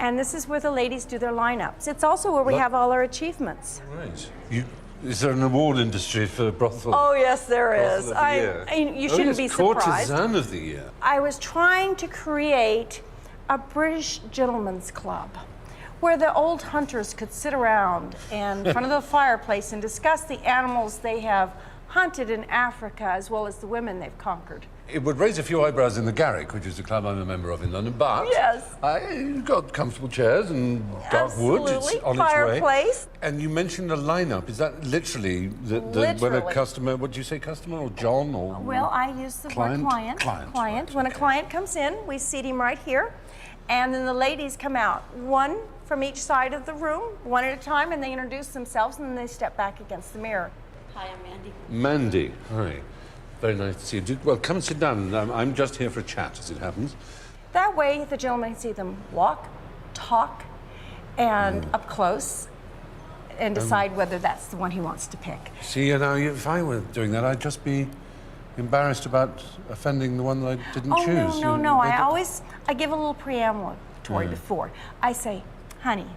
and this is where the ladies do their lineups. It's also where we have all our achievements. Right. Is there an award industry for brothel? Oh, yes, there is. Brothel of the year? You shouldn't be surprised. Courtesan of the year. I was trying to create a British gentleman's club where the old hunters could sit around in front of the fireplace and discuss the animals they have hunted in Africa as well as the women they've conquered. It would raise a few eyebrows in the Garrick, which is the club I'm a member of in London, but yes, you've got comfortable chairs and dark wood. It's on fireplace. Its way. And you mentioned a lineup. Is that literally when a customer? What do you say, customer or John or? Well, I use the word client. Client. When a client comes in, we seat him right here, and then the ladies come out, one from each side of the room, one at a time, and they introduce themselves, and then they step back against the mirror. Hi, I'm Mandy. Mandy. Hi. Very nice to see you. Well, come and sit down. I'm just here for a chat, as it happens. That way, the gentleman can see them walk, talk, and up close, and decide whether that's the one he wants to pick. See, if I were doing that, I'd just be embarrassed about offending the one that I didn't choose. No. I give a little preambulatory before. I say, honey,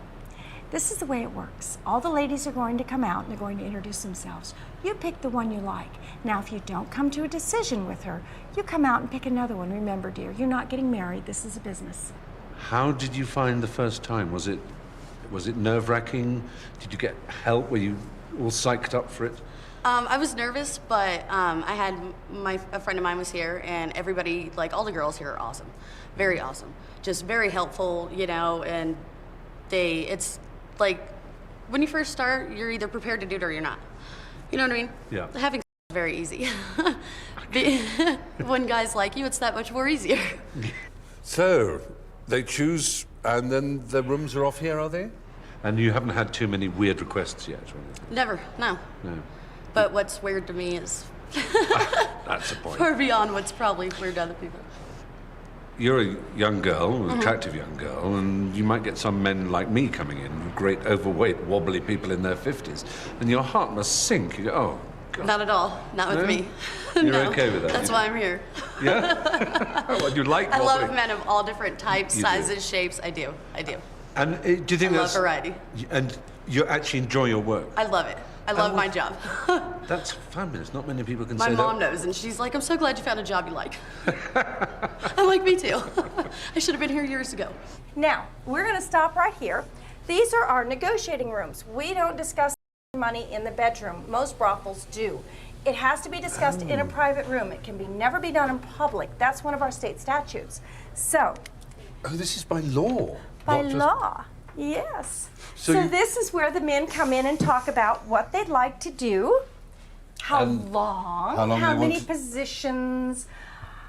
this is the way it works. All the ladies are going to come out and they're going to introduce themselves. You pick the one you like. Now, if you don't come to a decision with her, you come out and pick another one. Remember, dear, you're not getting married. This is a business. How did you find the first time? Was it nerve-wracking? Did you get help? Were you all psyched up for it? I was nervous, but I had a friend of mine was here, and everybody, like all the girls here, are awesome, very awesome, just very helpful, you know. And it's like when you first start, you're either prepared to do it or you're not. You know what I mean? Yeah. Having is very easy. When guys like you, it's that much more easier. So they choose, and then the rooms are off here, are they? And you haven't had too many weird requests yet, or anything? Never, no. No. But what's weird to me is That's the point. far beyond what's probably weird to other people. You're a young girl, an attractive young girl, and you might get some men like me coming in, great overweight, wobbly people in their 50s, and your heart must sink. You go, oh, God. Not at all. Not with No? me. You're No. okay with that? That's why I'm here. Yeah? Well, you like I wobbly. love men of all different types, You do. sizes, shapes. I do. And do you think I love that's... variety. And you actually enjoy your work? I love it. I love my job. That's fabulous. Not many people can My say mom that. knows, and she's like, I'm so glad you found a job you like. I like me too. I should have been here years ago. Now, we're going to stop right here. These are our negotiating rooms. We don't discuss money in the bedroom. Most brothels do. It has to be discussed in a private room. It can never be done in public. That's one of our state statutes. So. Oh, this is by law. By not just- law, yes. So So you- this is where the men come in and talk about what they'd like to do, how And long, how long how they many want to- positions.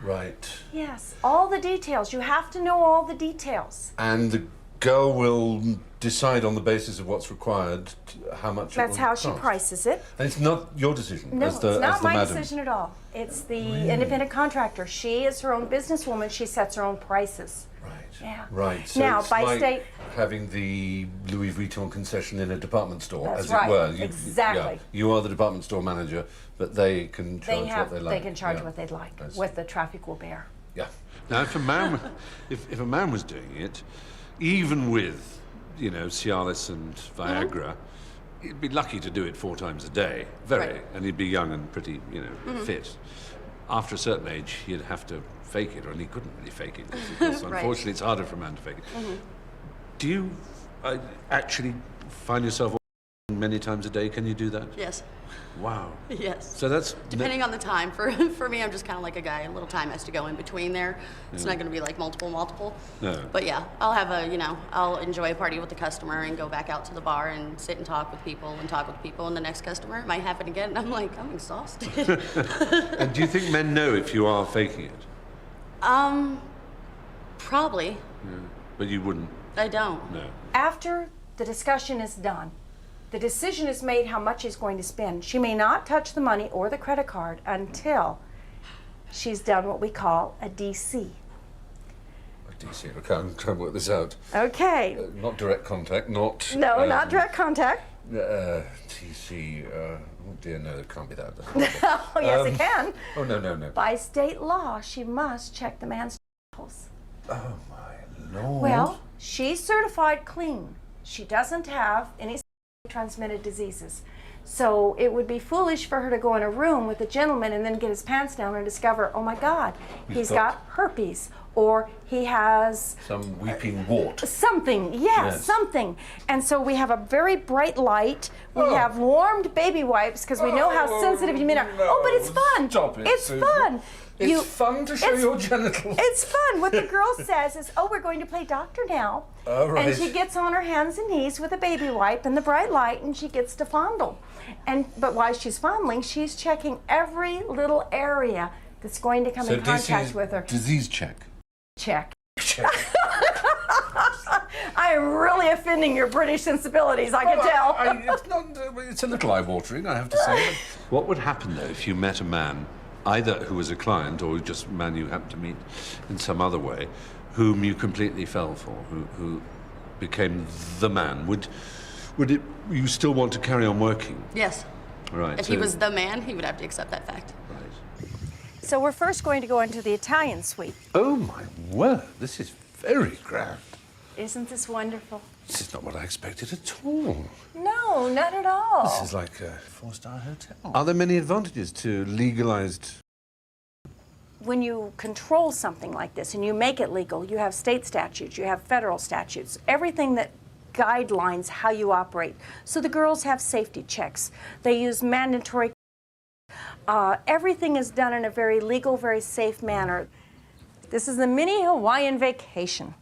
Right. Yes, all the details. You have to know all the details. And the girl will decide on the basis of what's required how much That's it will how she cost. prices it. And it's not your decision No, as the, it's as not the my madam. decision at all. It's the independent contractor. She is her own businesswoman. She sets her own prices. Right. Yeah. Right. So Now, it's by like state. having the Louis Vuitton concession in a department store, That's as right. it were. Exactly. Yeah, you are the department store manager, but they can charge what they like. They can charge Yeah. what they'd like, I see. what the traffic will bear. Yeah. Now, if a man, if a man was doing it, even with, you know, Cialis and Viagra, he'd be lucky to do it 4 times a day, Right. and he'd be young and pretty, you know, Mhm. fit. After a certain age, he'd have to fake it, and he couldn't really fake it. Because Right. unfortunately, it's harder for a man to fake it. Mhm. Do you actually find yourself many times a day? Can you do that? Yes. Wow. Yes. So that's Depending on the time. For me, I'm just kind of like a guy. A little time has to go in between there. It's Yeah. not going to be like multiple. No. But yeah, I'll have I'll enjoy a party with the customer and go back out to the bar and sit and talk with people and talk with people. And the next customer might happen again, and I'm like, I'm exhausted. And do you think men know if you are faking it? Probably. Yeah. But you wouldn't. I don't. No. After the discussion is done, the decision is made how much he's going to spend. She may not touch the money or the credit card until she's done what we call a DC. DC, okay, I'm trying to work this out. Okay. Not direct contact, not... No, not direct contact. TC, oh dear, no, it can't be that. Oh, yes, it can. Oh, no. By state law, she must check the man's genitals. Oh, my Lord. Well, she's certified clean. She doesn't have any transmitted diseases. So it would be foolish for her to go in a room with a gentleman and then get his pants down and discover, oh my God, he's got herpes, or he has Some weeping wart. something, yes, something. And so we have a very bright light. We have warmed baby wipes because we know how sensitive you are. no. Oh, but it's fun. Stop it, It's Susan. fun. It's fun to show your genitals. It's fun. What the girl says is, oh, we're going to play doctor now. Oh, right. And she gets on her hands and knees with a baby wipe and the bright light, and she gets to fondle. But while she's fondling, she's checking every little area that's going to come in contact with her. Disease check. Check. I am really offending your British sensibilities, I can tell. It's not. It's a little eye-watering, I have to say. But what would happen though if you met a man, either who was a client or just a man you happened to meet in some other way, whom you completely fell for, who became the man? Would you still want to carry on working? Yes. Right. If he was the man, he would have to accept that fact. So we're first going to go into the Italian suite. Oh my word! This is very grand. Isn't this wonderful? This is not what I expected at all. No, not at all. This is like a 4-star hotel. Are there many advantages to legalized? When you control something like this and you make it legal, you have state statutes, you have federal statutes, everything that guidelines how you operate. So the girls have safety checks. They use mandatory Everything is done in a very legal, very safe manner. This is the mini Hawaiian vacation.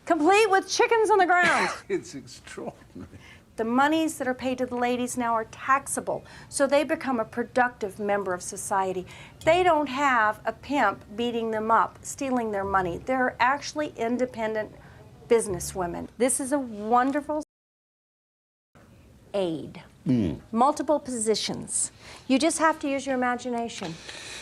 Complete with chickens on the ground. It's extraordinary. The monies that are paid to the ladies now are taxable, so they become a productive member of society. They don't have a pimp beating them up, stealing their money. They're actually independent businesswomen. This is a wonderful aid. Multiple positions. You just have to use your imagination.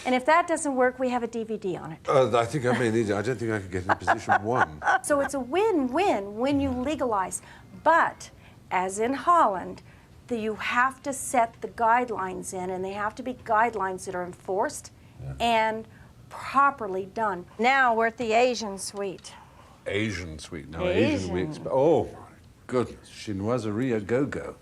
And if that doesn't work, we have a DVD on it. I think I may need it. I don't think I could get in position one. So it's a win-win when you legalize. But, as in Holland, you have to set the guidelines in, and they have to be guidelines that are enforced and properly done. Now we're at the Asian suite. Asian suite. Now, Asian we expect. Oh, my goodness. Chinoiserie go-go.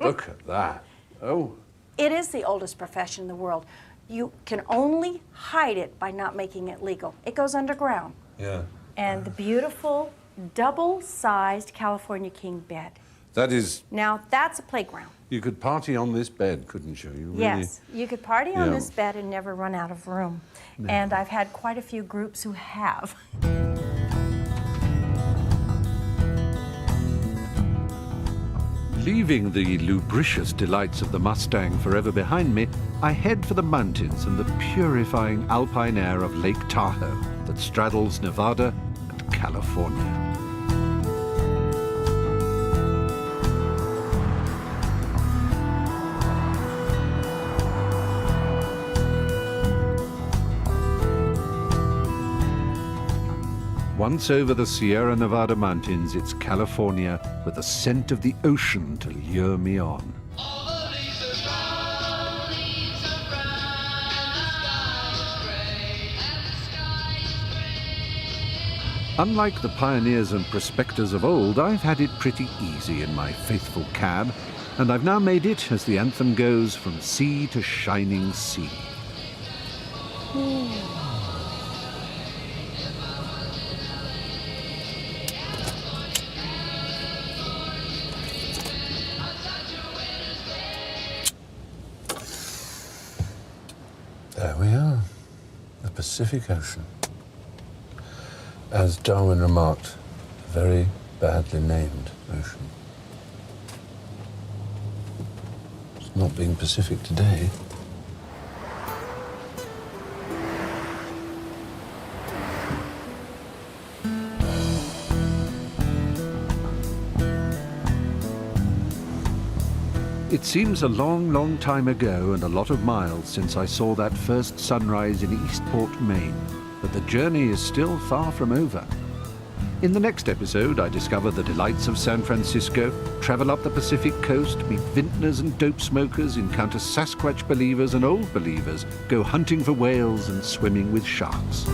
Look at that. Oh. It is the oldest profession in the world. You can only hide it by not making it legal. It goes underground. Yeah. And the beautiful double-sized California king bed. That is... Now, that's a playground. You could party on this bed, couldn't you? You really... Yes, you could party on this bed and never run out of room. No. And I've had quite a few groups who have. Leaving the lubricious delights of the Mustang forever behind me, I head for the mountains and the purifying alpine air of Lake Tahoe that straddles Nevada and California. Once over the Sierra Nevada mountains, it's California with the scent of the ocean to lure me on. Unlike the pioneers and prospectors of old, I've had it pretty easy in my faithful cab, and I've now made it, as the anthem goes, from sea to shining sea. There we are, the Pacific Ocean. As Darwin remarked, a very badly named ocean. It's not being Pacific today. It seems a long, long time ago and a lot of miles since I saw that first sunrise in Eastport, Maine, but the journey is still far from over. In the next episode, I discover the delights of San Francisco, travel up the Pacific coast, meet vintners and dope smokers, encounter Sasquatch believers and old believers, go hunting for whales and swimming with sharks.